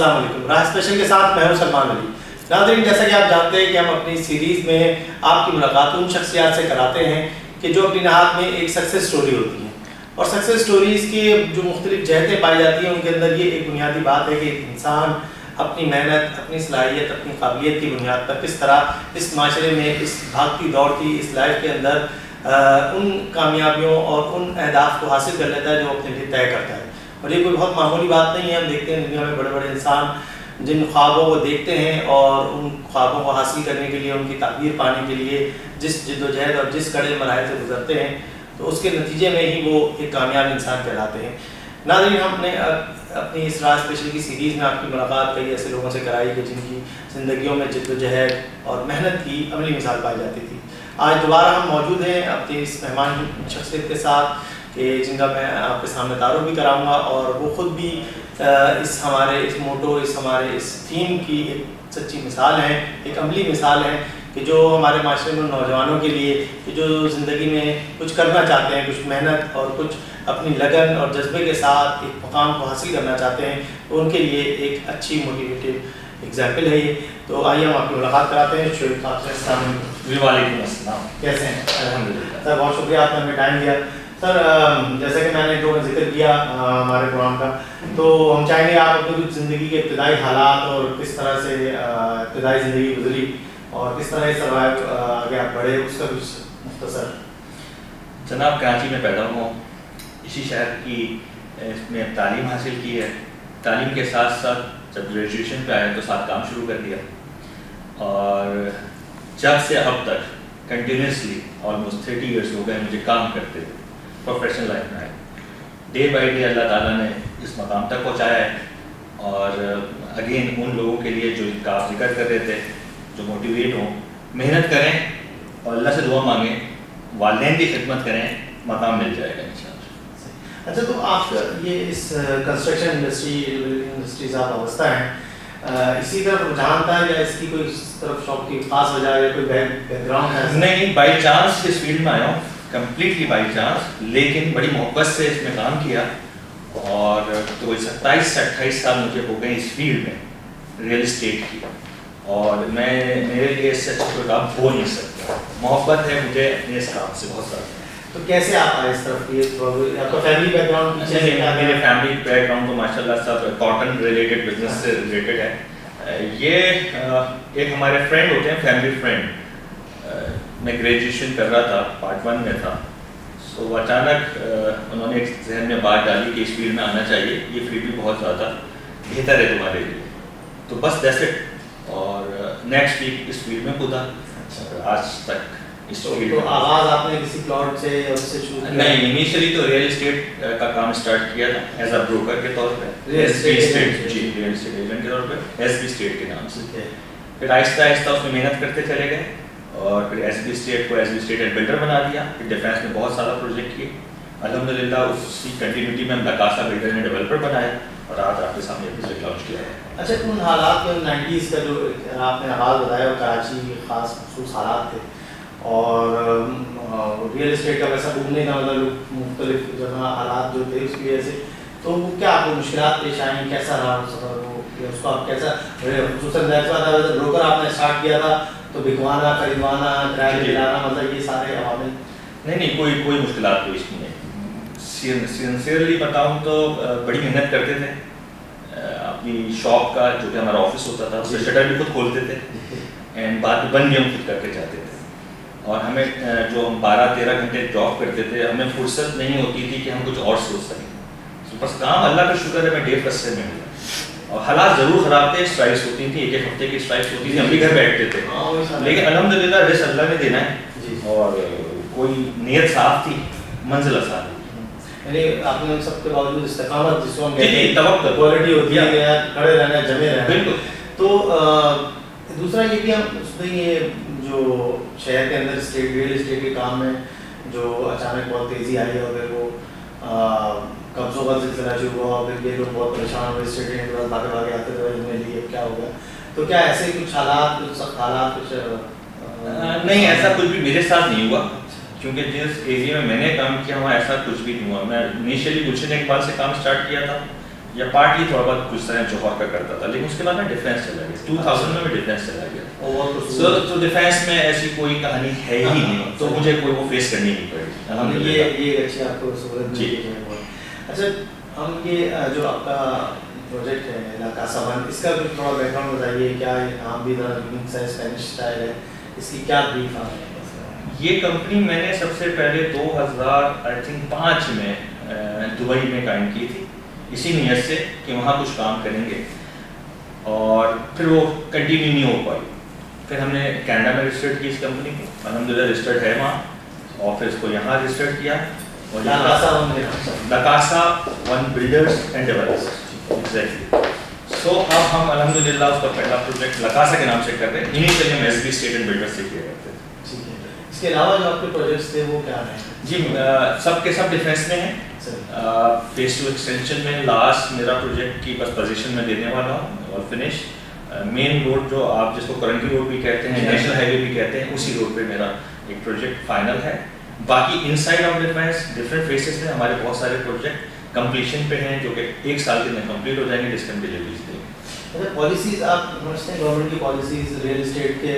السلام علیکم. راہ اسپیشل کے ساتھ میں ہوں سلمان علی. ناظرین, جیسا کہ آپ جانتے ہیں کہ ہم اپنی سیریز میں آپ کی ملاقات ان شخصیات سے کراتے ہیں کہ جو اپنی نہاد میں ایک سکسیس سٹوری ہوتی ہیں, اور سکسیس سٹوریز کی جو مختلف جہتیں پائی جاتی ہیں ان کے اندر یہ ایک بنیادی بات ہے کہ ایک انسان اپنی محنت, اپنی صلاحیت, اپنی قابلیت کی بنیاد پر کس طرح اس معاشرے میں, اس بھاگتی دوڑتی اس لائف کے اندر ان کامیابیوں اور ان اہداف کو حاصل کر لیتا ہے جو اپنے لیے طے کرتا ہے. اور یہ کوئی بہت معمولی بات نہیں ہے. ہم دیکھتے ہیں دنیا میں بڑے بڑے انسان جن خوابوں کو دیکھتے ہیں اور ان خوابوں کو حاصل کرنے کے لیے, ان کی تعبیر پانے کے لیے جس جد و جہد اور جس کڑے مراحل سے گزرتے ہیں, تو اس کے نتیجے میں ہی وہ ایک کامیاب انسان کہلاتے ہیں. ناظرین, ہم نے اپنی اس راہ اسپیشل کی سیریز میں آپ کی ملاقات کئی ایسے لوگوں سے کرائی کہ جن کی زندگیوں میں جد و جہد اور محنت کی عملی مثال پائی جاتی تھی. آج دوبارہ ہم موجود ہیں اپنی اس مہمان شخصیت کے ساتھ کہ جن کا میں آپ کے سامنے تعارف بھی کراؤں گا, اور وہ خود بھی اس موٹو, ہمارے اس تھیم کی ایک سچی مثال ہیں, ایک عملی مثال ہیں کہ جو ہمارے معاشرے میں نوجوانوں کے لیے کہ جو زندگی میں کچھ کرنا چاہتے ہیں, کچھ محنت اور کچھ اپنی لگن اور جذبے کے ساتھ ایک مقام کو حاصل کرنا چاہتے ہیں, تو ان کے لیے ایک اچھی موٹیویٹیو ایگزامپل ہے یہ. تو آئیے ہم آپ کی ملاقات کراتے ہیں. شعیب صاحب سے السلام علیکم. وعلیکم السلام. کیسے ہیں؟ الحمدللہ سر, بہت شکریہ آپ نے ہمیں ٹائم دیا. سر, جیسا کہ میں نے جو ذکر کیا ہمارے پروگرام کا, تو ہم چاہیں گے آپ اپنی کچھ زندگی کے ابتدائی حالات اور کس طرح سے ابتدائی زندگی گزری اور کس طرح سروائیو آگے آپ بڑھے, اس کا کچھ مختصر. جناب, کراچی میں پیدا ہوا ہوں, اسی شہر کی اس میں تعلیم حاصل کی ہے. تعلیم کے ساتھ ساتھ جب گریجویشن پہ آیا تو ساتھ کام شروع کر دیا, اور جب سے اب تک کنٹینیوسلی آلموسٹ 30 ایئرس ہو گئے مجھے کام کرتے ہوئے پروفیشنل لائف میں آئے. ڈے بائی ڈے اللہ تعالیٰ نے اس مقام تک پہنچایا ہے. اور اگین ان لوگوں کے لیے جو کا آپ ذکر کر رہے تھے, جو موٹیویٹ ہوں, محنت کریں اور اللہ سے دعا مانگیں, والدین کی خدمت کریں, مقام مل جائے گا انشاءاللہ. اچھا, تو آپ یہ اس کنسٹرکشن انڈسٹری سے آپ وابستہ ہیں, اسی طرف رجحان تھا یا اس کی کوئی اس طرف شوق کی خاص وجہ یا کوئی بیک گراؤنڈ ہے؟ نہیں, بائی چانس اس فیلڈ میں آیا ہوں, کمپلیٹلی بائی چانس, لیکن بڑی محبت سے اس میں کام کیا. اور تو 27 سے 28 سال مجھے ہو گئے اس فیلڈ میں ریئل اسٹیٹ کی, اور میرے لیے اس سے اچھا کوئی کام ہو نہیں سکتا. محبت ہے مجھے اپنے اس کام سے بہت زیادہ. تو کیسے آپ آئے اس طرف کی, آپ کا فیملی بیک گراؤنڈ پیچھے سے؟ میرے فیملی بیک گراؤنڈ تو ماشاء اللہ سب کاٹن ریلیٹڈ بزنس سے ریلیٹڈ ہے. یہ ایک ہمارے فرینڈ ہوتے ہیں, فیملی فرینڈ, میں گریجویشن کر رہا تھا, پارٹ 1 میں تھا. سو اچانک انہوں نے ایک ذہن میں بات ڈالی کہ اس فیلڈ میں آنا چاہیے, یہ فیلڈ بھی بہت زیادہ بہتر ہے تمہارے لیے. تو بس دیٹس اٹ. اور نیکسٹ ویک اس فیلڈ میں کدا آج تک اس فیلڈ. تو آغاز آپ نے کسی پلاٹ سے یا اس سے شروع کیا؟ نہیں, انیشلی تو ریئل اسٹیٹ کا کام اسٹارٹ کیا تھا ایز اے بروکر کے طور پہ, ایس بی اسٹیٹ, جی ریئل اسٹیٹ ایجنٹ کے طور پہ, ایس بی اسٹیٹ کے نام سے. پھر آہستہ آہستہ اس میں محنت کرتے چلے گئے, اور پھر ایس بی اسٹیٹ کو S B state and builder بنا دیا. پھر ڈیفینس میں بہت سارا پروجیکٹ کیے. الحمدللہ اس کی کنٹینیوٹی میں ہم لکاسا بلڈر نے ڈیولپر بنایا, اور آج آپ کے سامنے پروجیکٹ لانچ کیا ہے. اچھا, ان حالات میں 90s کا جو آپ نے آغاز بتایا وہ کراچی کے خاص مخصوص حالات تھے, اور ریئل اسٹیٹ کا ویسا گھومنے کا مطلب مختلف جگہ حالات جو تھے اس کی وجہ سے, تو وہ کیا آپ کو مشکلات پیش آئیں, کیسا رہا وہ سفر, وہ اس کو آپ کیسا, خصوصاً بروکر آپ نے اسٹارٹ کیا تھا تو بکوانا, خریدوانا, کرایہ دلانا, مطلب یہ سارے عوامل؟ نہیں, کوئی مشکلات پیش نہیں ہے. سنسیئرلی بتاؤں تو بڑی محنت کرتے تھے. اپنی شاپ کا جو کہ ہمارا آفس ہوتا تھا اس سے شٹر بھی خود کھولتے تھے, اینڈ بعد میں بند بھی ہم خود کر کے جاتے تھے. اور ہمیں جو ہم 12-13 گھنٹے جاب کرتے تھے, ہمیں فرصت نہیں ہوتی تھی کہ ہم کچھ اور سوچ سکیں. بس کام, اللہ کا شکر ہے, میں ڈے فسٹ سے میں ہوں. اور حالات ضرور خراب تھے, اسٹرائکس ہوتی تھیں, ایک ہفتے کی اسٹرائکس ہوتی تھی, ہم بھی گھر بیٹھتے تھے, لیکن الحمدللہ رزق اللہ نے دینا ہے, اور کوئی نیت صاف تھی, منزل آسان تھی. یعنی آپ نے سب کے باوجود استقامت, جس کو ہم کہتے ہیں توکل, کوالٹی ہوتی ہے, کھڑے رہنا, جمے رہنا. بالکل. تو دوسرا یہ کہ ہم اس میں یہ جو شہر کے اندر ریئل اسٹیٹ کے کام میں جو اچانک بہت تیزی آئی اور پھر وہ قبضوں کا سلسلہ شروع ہوا, پھر یہ لوگ بہت پریشان ہوئے, اسٹیٹ کے بعد بھاگے بھاگے آتے تھے میں لیے کیا ہو گیا, تو کیا ایسے کچھ حالات, کچھ سخت حالات کچھ؟ نہیں, ایسا کچھ بھی میرے ساتھ نہیں ہوا, کیونکہ جس ایریا میں نے کام کیا وہاں ایسا کچھ بھی نہیں ہوا. میں انیشلی گلشن اقبال سے کام اسٹارٹ کیا تھا, یا پارٹلی تھوڑا بہت کچھ طرح جوہر کا کرتا تھا, لیکن اس کے بعد میں ڈیفینس چلا گیا, 2000 میں ڈیفینس چلا گیا. تو ڈیفینس میں ایسی کوئی کہانی ہے ہی نہیں, تو مجھے کوئی وہ فیس کرنی نہیں پڑی. یہ اچھی آپ کو سہولت ملی ہے. اچھا ہم یہ جو آپ کا پروجیکٹ ہے لا کاسا ون, اس کا کچھ تھوڑا بیک گراؤنڈ بتائیے, کیا نام بھی ذرا یونیک سا اسپینش اسٹائل ہے, اس کی کیا بریف ہے؟ یہ کمپنی میں نے سب سے پہلے 2005 میں دبئی میں قائم کی تھی, اسی نیت سے کہ وہاں کچھ کام کریں گے, اور پھر وہ کنٹینیو نہیں ہو پائی. پھر ہم نے کینیڈا میں رجسٹرڈ کی اس کمپنی کو, الحمدللہ رجسٹرڈ ہے وہاں, اور پھر اس کو یہاں رجسٹرڈ کیا, اور La Casa One Builders and Developers. Exactly. So اب ہم الحمدللہ اس کا پہلا پروجیکٹ لا کاسا کے نام سے کر رہے ہیں. انیشلی ہم S B state and builders سے کیا کرتے تھے. اس کے علاوہ جو آپ کے پروجیکٹس تھے وہ کیا ہیں؟ جی سب کے سب ڈیفینس میں ہیں. فیس 2 ایکسٹینشن میں لاسٹ میرا پروجیکٹ کی بس پوزیشن میں دینے والا ہوں, اور فنش مین روڈ جو آپ جس کو کرنٹلی روڈ بھی کہتے ہیں, نیشنل ہائی وے بھی کہتے ہیں, اسی روڈ پہ میرا ایک پروجیکٹ فائنل ہے. باقی inside of defence different phases میں ہمارے بہت سارے پروجیکٹ کمپلیشن پہ ہیں, جو کہ 1 سال کے اندر کمپلیٹ ہو جائیں گے, جس کے ہم ڈیلیوریز دیں گے. اچھا پالیسیز آپ سمجھتے ہیں گورنمنٹ کی پالیسیز ریئل اسٹیٹ کے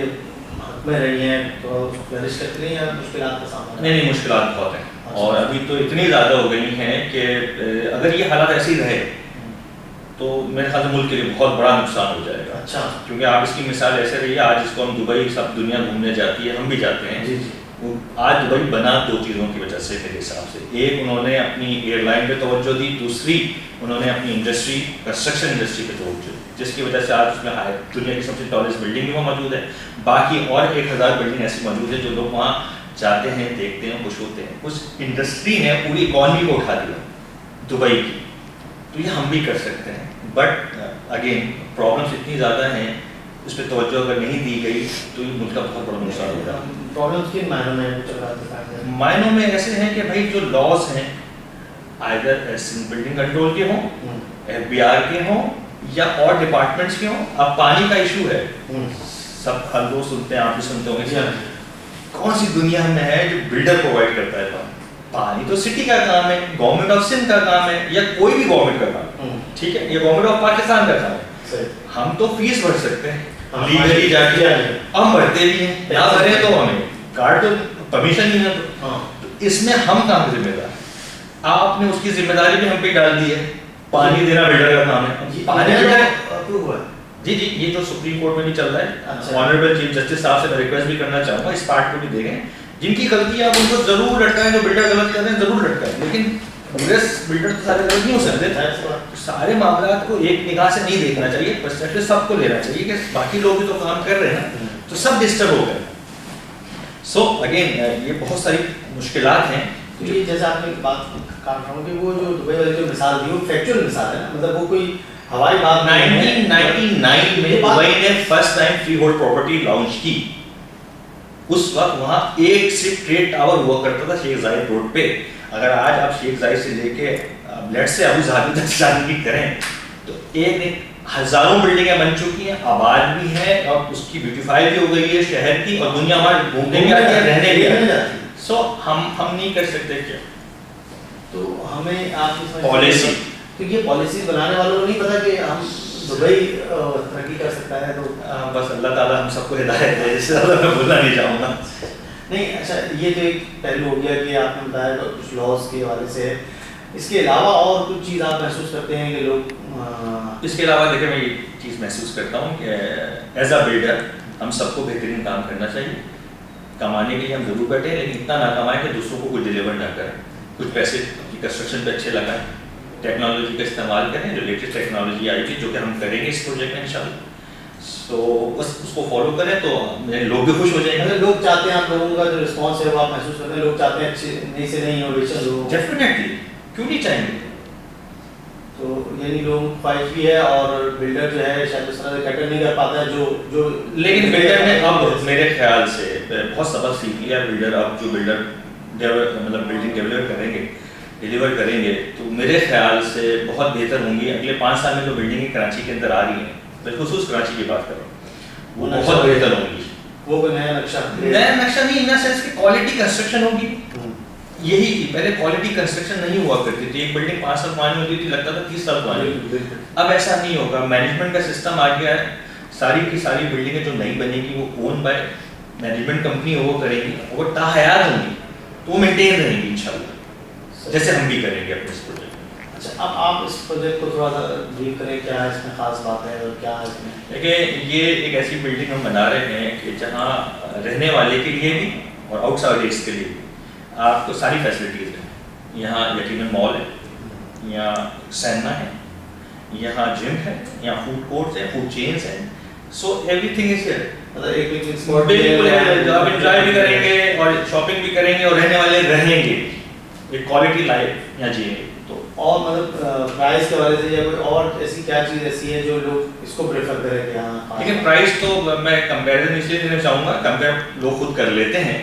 حق میں رہی ہیں, تو فلرش کرتی ہیں یا مشکلات کا سامنا؟ نہیں, مشکلات بہت ہیں, اور ابھی تو اتنی زیادہ ہو گئی ہیں کہ اگر یہ حالات ایسے ہی رہے تو میرے خیال سے ملک کے لیے بہت بڑا نقصان ہو جائے گا. اچھا, کیونکہ آپ اس کی مثال ایسے رہی ہے, آج اس کو ہم دبئی سب دنیا گھومنے جاتی ہے, ہم بھی جاتے ہیں. آج دبئی بنا 2 چیزوں کی وجہ سے میرے حساب سے. ایک انہوں نے اپنی ایئر لائن پہ توجہ دی, دوسری انہوں نے اپنی انڈسٹری کنسٹرکشن انڈسٹری پہ توجہ دی, جس کی وجہ سے آج اس میں دنیا کی سب سے ٹالسٹ بلڈنگ بھی وہاں موجود ہے. باقی اور 1000 بلڈنگ ایسی موجود ہے جو لوگ وہاں جاتے ہیں, دیکھتے ہیں, خوش ہوتے ہیں. اس انڈسٹری نے پوری اکانومی کو اٹھا دیا دبئی کی. تو یہ ہم بھی کر سکتے ہیں, بٹ اگین پرابلمس اتنی زیادہ ہیں, اس پہ توجہ اگر نہیں دی گئی تو یہ ملک کا بہت بڑا نقصان ہوگا. پرابلمس کن معنوں میں؟ معنوں میں ایسے ہیں کہ بھائی جو لاز ہیں آئدر بلڈنگ کنٹرول کے ہوں, ایف بی آر کے ہوں, یا اور ڈپارٹمنٹس کے ہوں. اب پانی کا ایشو ہے, سب ہر لوگ سنتے ہیں, آپ بھی سنتے ہوں گے. کون سی دنیا میں ہے جو بلڈر پرووائڈ کرتا ہے پانی؟ تو سٹی کا کام ہے, گورنمنٹ آف سندھ کا کام ہے, یا کوئی بھی گورنمنٹ کا کام ہے, ٹھیک ہے, یہ گورنمنٹ آف پاکستان کا کام ہے. ہم تو فیس بھر سکتے ہیں لیگلی جا کے, ہم بھرتے بھی ہیں, نہ بھرے تو ہمیں کارڈ تو پرمیشن نہیں ہے. تو اس میں ہم کہاں ذمہ دار؟ آپ نے اس کی ذمہ داری بھی ہم پہ ڈال دی ہے. پانی دینا بلڈر کا کام ہے. پانی بلڈر جی یہ جو سپریم کورٹ میں بھی چل رہا ہے, آنریبل چیف جسٹس صاحب سے میں ریکویسٹ بھی کرنا چاہوں گا اس پارٹ کو بھی دیکھیں. جن کی غلطی آپ ان کو ضرور لٹکائیں, جو بلڈر غلط کرتے ہیں ضرور لٹکائیں, لیکن بلڈر تو سارے غلط نہیں ہو سکتے. سارے معاملات کو ایک نگاہ سے نہیں دیکھنا چاہیے, پرسپیکٹو سب کو لینا چاہیے کہ باقی لوگ بھی تو کام کر رہے ہیں, تو سب ڈسٹرب ہو گئے. سو اگین یہ بہت ساری مشکلات ہیں. یہ جیسے آپ نے بات کہا کہ وہ جو دبئی والی جو مثال دی وہ فیکچوئل مثال ہے نا, مطلب وہ کوئی ہوائی بات نہیں ہے. 1999 میں دبئی نے first time free hold property launch کی. اس وقت وہاں ایک صرف ٹریڈ ٹاور ہوا کرتا تھا شیخ زاید روڈ پہ. اگر آج آپ شیخ زاید سے لے کے لیٹ سے ابو ظہبی تک جانے کی کریں تو ایک ہزاروں بلڈنگیں بن چکی ہیں, آباد بھی ہیں, اور اس کی بیوٹیفائی بھی ہو گئی ہے شہر کی, اور دنیا ہمارے گھومنے بھی آتی ہے, رہنے بھی آتی ہے. سو ہم نہیں کر سکتے کیا؟ تو ہمیں آپ پالیسی, تو یہ پالیسی بنانے والوں کو نہیں پتا کہ ہم دبئی ترقی کر سکتا ہے. تو بس اللہ تعالیٰ ہم سب کو ہدایت دے, اس سے زیادہ میں بولنا نہیں چاہوں گا. نہیں اچھا, یہ تو ایک پہلو ہو گیا کہ آپ نے بتایا کچھ لاس کے حوالے سے. اس کے علاوہ اور کچھ چیز آپ محسوس کرتے ہیں کہ لوگ؟ اس کے علاوہ دیکھیں, میں یہ چیز محسوس کرتا ہوں کہ ایز اے بلڈر ہم سب کو بہترین کام کرنا چاہیے. کمانے کے لیے ہم ضرور بیٹھے, لیکن اتنا نہ کمائیں کہ دوسروں کو کچھ ڈیلیور نہ کریں. کچھ پیسے اپنی کنسٹرکشن پہ اچھے لگائیں, ٹیکنالوجی کا استعمال کریں, جو لیٹسٹ ٹیکنالوجی آئی تھی, جو کہ ہم کریں گے اس پروجیکٹ میں انشاءاللہ. سو بس اس کو فالو کریں تو لوگ بھی خوش ہو جائیں گے. لوگ چاہتے ہیں, آپ لوگوں کا جو رسپانس ہے وہ آپ محسوس کرتے ہیں, لوگ چاہتے ہیں اچھے نئی سے نئی انوویشن ہو. ڈیفینیٹلی, کیوں نہیں چاہیں گے. تو یعنی لوگ خواہش بھی ہے, اور بلڈر جو ہے شاید اس طرح سے کیٹر نہیں کر پاتا ہے جو لیکن بلڈر نے اب میرے خیال سے بہت سبق سیکھ لیا. بلڈر اب جو بلڈر مطلب بلڈنگ ڈیلیور کریں گے تو میرے خیال سے بہت بہتر ہوں گی. اگلے 5 سال میں جو بلڈنگیں کراچی کے اندر آ رہی ہیں, بالخصوص کراچی کی بات کروں, وہ بہت بہتر ہوں گی. وہ کوئی نیا نقشہ نہیں, ان دا سینس کہ کوالٹی کنسٹرکشن ہوگی. یہی تھی. پہلے کوالٹی کنسٹرکشن نہیں ہوا کرتی تھی. ایک بلڈنگ 5 سال پرانی ہوتی تھی, لگتا تھا 30 سال پرانی. اب ایسا نہیں ہوگا. مینجمنٹ کا سسٹم آ گیا ہے. ساری کی ساری بلڈنگیں جو نئی بنے گی وہ اون بائی مینجمنٹ کمپنی وہ کرے گی, وہ تاحیات ہوں گی تو وہ مینٹین رہیں گی انشاءاللہ, جیسے ہم بھی کریں گے اپنے اس پروجیکٹ. اچھا, اب آپ اس پروجیکٹ کو تھوڑا سا بریف کریں, کیا اس میں خاص بات ہے اور کیا ہے اس میں؟ دیکھیں, یہ ایک ایسی بلڈنگ ہم بنا رہے ہیں کہ جہاں رہنے والے کے لیے بھی اور آؤٹ سائڈرس کے لیے بھی آپ کو ساری فیسلٹیز ہیں. یہاں یقیناً مال ہے, یہاں سینما ہے, یہاں جم ہے, یہاں فوڈ کورٹس ہیں, فوڈ چینس ہیں. So every thing is here. بالکل ہے, آپ انجوائے بھی کریں گے اور شاپنگ بھی کریں گے اور رہنے والے رہیں گے, ایک کوالٹی لائف یہاں جئیں گے. تو اور مطلب پرائز کے حوالے سے یا کوئی اور ایسی کیا چیز ایسی ہے جو لوگ اس کو پریفر کریں کہ ہاں؟ لیکن پرائز تو میں کمپیریزن اس لیے دینا چاہوں گا, کمپیئر لوگ خود کر لیتے ہیں.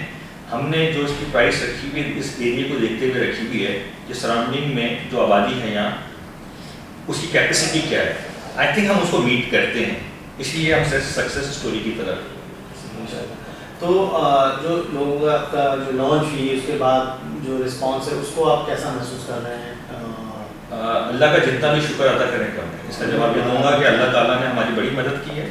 ہم نے جو اس کی پرائس رکھی ہوئی اس ایریے کو دیکھتے ہوئے رکھی ہوئی ہے کہ سراؤنڈنگ میں جو آبادی ہے یہاں اس کی کیپیسٹی کیا ہے. آئی تھنک ہم اس کو میٹ کرتے ہیں, اس لیے ہم سکسیس اسٹوری کی طرف. تو جو لوگوں کا جو لانچ ہوئی اس کے بعد جو رسپانس ہے اس کو آپ کیسا محسوس کر رہے ہیں؟ اللہ کا جتنا بھی شکر ادا کریں کم ہے. اس کا جواب یہ دوں گا کہ اللہ تعالیٰ نے ہماری بڑی مدد کی ہے,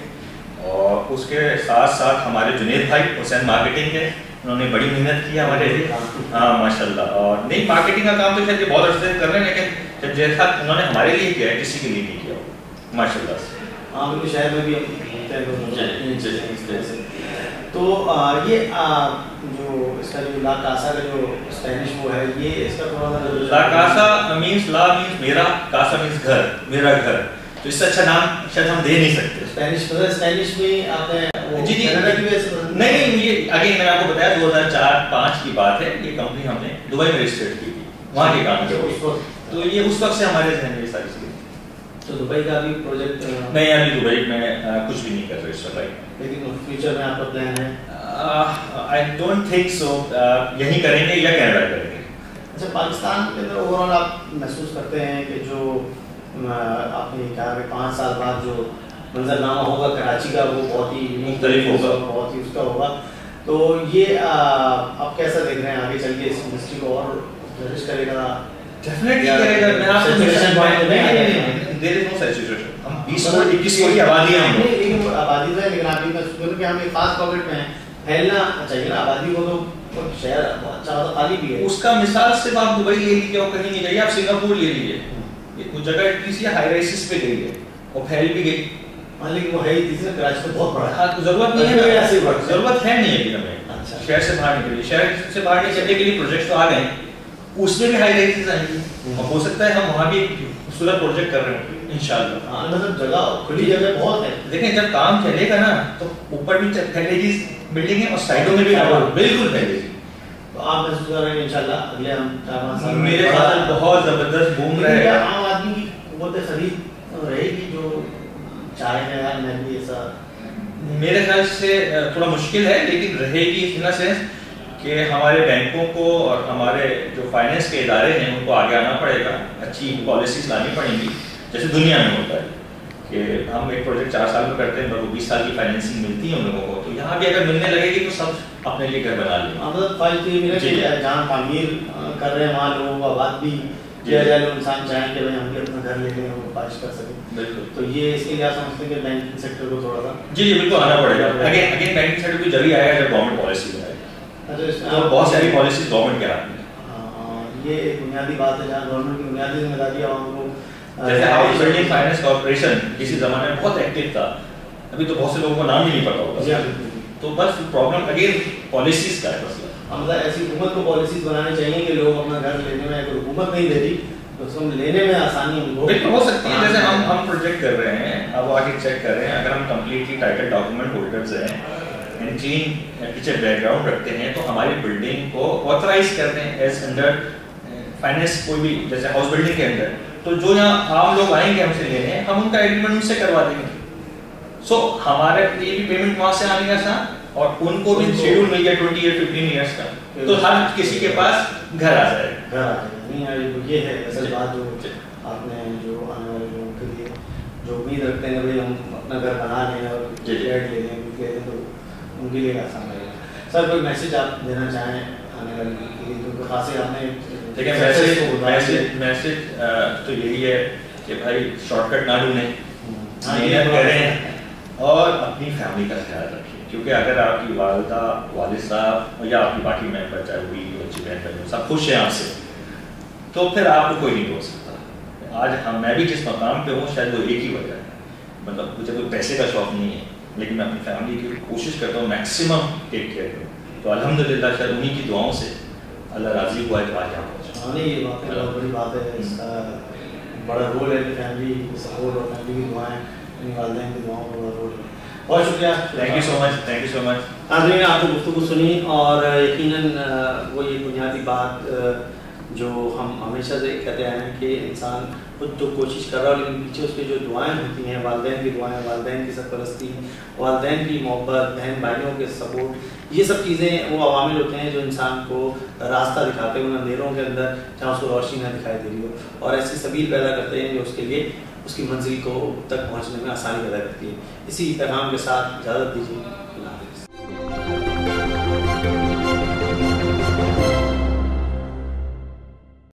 اور اس کے ساتھ ساتھ ہمارے جنید بھائی حسین مارکیٹنگ کے, انہوں نے بڑی محنت کی ہمارے لیے. ہاں ماشاء اللہ. اور نہیں, مارکیٹنگ کا کام تو شاید یہ بہت عرصے سے کر رہے ہیں, لیکن جیسا انہوں نے ہمارے لیے کیا ہے کسی کے لیے نہیں کیا ہو ماشاء اللہ سے. ہاں بالکل, شہر میں بھی تو یہ جو اس کا جو لا کاسا کا جو اسپینش وہ ہے, یہ اس کا تھوڑا سا لا کاسا مینس, لا مینس میرا, کاسا مینس گھر, میرا گھر. تو اس سے اچھا نام شاید ہم دے نہیں سکتے. اسپینش میں آپ نے جی جی نہیں, یہ اگین میں نے آپ کو بتایا 2004-05 کی بات ہے. یہ کمپنی ہم نے دبئی میں رجسٹرڈ کی تھی, وہاں کے کام کیا اس وقت. تو یہ اس وقت سے ہمارے ذہن میں یہ ساری چیزیں. تو دبئی کا بھی پروجیکٹ نہیں, ابھی دبئی میں کچھ بھی نہیں کر رہے اس وقت, لیکن فیوچر میں آپ کا پلان ہے؟ I don't think so. یہیں کریں گے یا کینیڈا کریں گے. اچھا, پاکستان کے اندر اوور آل آپ محسوس کرتے ہیں کہ جو آپ نے کہا کہ 5 سال بعد جو منظرنامہ ہوگا کراچی کا وہ بہت ہی مختلف ہوگا, بہت ہی اس کا ہوگا, تو یہ آپ کیسا دیکھ رہے ہیں آگے چل کے اس انڈسٹری کو اور فلرش کرے گا؟ ڈیفینیٹلی کرے گا. میں آپ کو دیر از نو سچویشن. ہم 20-21 کی آبادی ہیں, لیکن آبادی تو ہے, لیکن آپ یہ کہ ہم ایک خاص پاکٹ میں ہیں, پھیلنا چاہیے نا آبادی کو. تو شہر اچھا خاصا خالی بھی ہے. اس کا مثال صرف آپ دبئی لے لیجیے اور کہیں نہیں جائیے, آپ سنگاپور لے لیجیے. کچھ جگہ اتنی سی ہائی رائسز پہ گئی ہے اور پھیل بھی گئی, لیکن وہ ہے ہی تیسرا کراچی تو بہت بڑا ہے. ضرورت نہیں ہے, ضرورت ہے نہیں ہے کہ ہمیں شہر سے باہر نکلیے. شہر سے باہر نکلنے کے لیے پروجیکٹس تو آ گئے ہیں, اس میں بھی ہائی رائسز آئیں گی, اور ہو سکتا ہے ہم وہاں بھی خوبصورت پروجیکٹ کر رہے ہیں انشاءاللہ. مطلب جگہ کھلی جگہ بہت ہے. دیکھیں جب کام چلے گا نا تو اوپر بھی پھیلے گی بلڈنگ ہے اور سائڈوں میں بھی بالکل پھیلے گی. تو آپ محسوس کر رہے ہیں انشاءاللہ اگلے ہم 4-5 سال میرے خیال بہت زبردست بوم رہے گا. عام آدمی کی قوت خرید رہے گی جو چاہے گا یار میں بھی ایسا, میرے خیال سے تھوڑا مشکل ہے, لیکن رہے گی ان سینس کہ ہمارے بینکوں کو اور ہمارے جو فائنینس کے ادارے ہیں ان کو آگے آنا پڑے گا, اچھی پالیسیز لانی پڑیں گی جیسے دنیا میں ہوتا ہے کہ ہم ایک پروجیکٹ 4 سال میں کرتے ہیں پر وہ 20 سال کی فائنینسنگ ملتی ہے ان لوگوں کو. تو یہاں بھی اگر ملنے لگے گی تو سب اپنے لیے گھر بنا لیں. مطلب جہاں تعمیر کر رہے ہیں وہاں لوگوں کو آباد بھی کیا جائے, لوگ انسان چاہیں کہ ہم بھی اپنا گھر لے لیں اور پارش کر سکیں. بالکل. تو یہ اس کے لیے آپ سمجھتے ہیں کہ بینکنگ سیکٹر کو تھوڑا سا جی بالکل آنا پڑے گا. اگین بینکنگ سیکٹر بھی جبھی آئے گا جب گورنمنٹ پالیسی بنائے گا. تو بہت ساری پالیسیز گورنمنٹ کے ہاتھ میں. یہ ایک بنیادی بات ہے جہاں گورنمنٹ کی بنیادی ذمہ داری عوام کو. جیسے ہاؤس بلڈنگ فائنینس کارپوریشن کسی زمانے میں بہت ایکٹیو تھا, ابھی تو بہت سے لوگوں کو نام ہی نہیں پتا ہوگا. تو بس پرابلم اگین پالیسیز کا ہے مسئلہ. مطلب ایسی حکومت کو پالیسیز بنانی چاہیے کہ لوگ اپنا گھر لینے میں, اگر حکومت نہیں دے رہی تو اس کو لینے میں آسانی بالکل ہو سکتی ہے. جیسے ہم پروجیکٹ کر رہے ہیں, اب آگے چیک کر رہے ہیں, اگر ہم کمپلیٹلی ٹائٹل ڈاکومنٹ ہولڈرز ہیں اینڈ کلین پیچھے بیک گراؤنڈ رکھتے ہیں تو ہماری بلڈنگ کو آتھرائز کرتے ہیں ایز انڈر فائنینس کوئی بھی جیسے ہاؤس بلڈنگ کے اندر. تو جو یہاں عام لوگ آئیں گے ہم سے لینے, ہم ان کا ایگریمنٹ ان سے کروا دیں گے. سو ہمارے لیے بھی پیمنٹ وہاں سے آنے کا تھا اور ان کو بھی شیڈول مل گیا 20 یا 15 ایئرس کا, تو ہر کسی کے پاس گھر آ جائے گا. یہ ہے اصل بات جو آپ نے جو آنے والے لوگوں کے لیے جو امید رکھتے ہیں بھائی ہم اپنا گھر بنا لیں اور فلیٹ لے لیں تو ان کے لیے آسان رہے گا. سر کوئی میسج آپ دینا چاہیں آنے والی عید خاصی آپ نے دیکھیں میسج تو یہی ہے کہ بھائی شارٹ کٹ نہ ڈھونڈیں، محنت کریں اور اپنی فیملی کا خیال رکھیں، کیونکہ اگر آپ کی والدہ والد صاحب یا آپ کی باقی ممبر چاہے وہ بھی بچے بہن بھائی سب خوش ہیں آپ سے، تو پھر آپ کو کوئی نہیں روک سکتا۔ آج میں بھی جس مقام پہ ہوں شاید وہ ایک ہی وجہ ہے، مطلب مجھے کوئی پیسے کا شوق نہیں ہے، لیکن میں اپنی فیملی کی کوشش کرتا ہوں میکسیمم ٹیک کیئر کروں، تو الحمدللہ شاید انہیں کی دعاؤں سے اللہ راضی ہوا ہے تو آج یہاں پہنچا۔ نہیں یہ واقعی بہت بڑی بات ہے، اس کا بڑا رول ہے کہ فیملی سپورٹ اور فیملی کی دعائیں، والدین کی دعاؤں کا بڑا رول ہے۔ بہت شکریہ، thank you so much, thank you so much. ناظرین آپ نے گفتگو سنی اور یقیناً وہ یہ بنیادی بات جو ہم ہمیشہ سے کہتے ہیں کہ انسان خود تو کوشش کر رہا ہو لیکن پیچھے اس کی جو دعائیں ہوتی ہیں، والدین کی دعائیں، والدین کی سرپرستی، والدین کی محبت، بہن بھائیوں کے سپورٹ، یہ سب چیزیں وہ عوامل ہوتے ہیں جو انسان کو راستہ دکھاتے ہیں ان اندھیروں کے اندر جہاں اس کو روشنی نہ دکھائی دے رہی ہو، اور ایسی سبیل پیدا کرتے ہیں جو اس کے لیے اس کی منزل کو تک پہنچنے میں آسانی پیدا کرتی ہے۔ اسی پیغام کے ساتھ اجازت دیجیے۔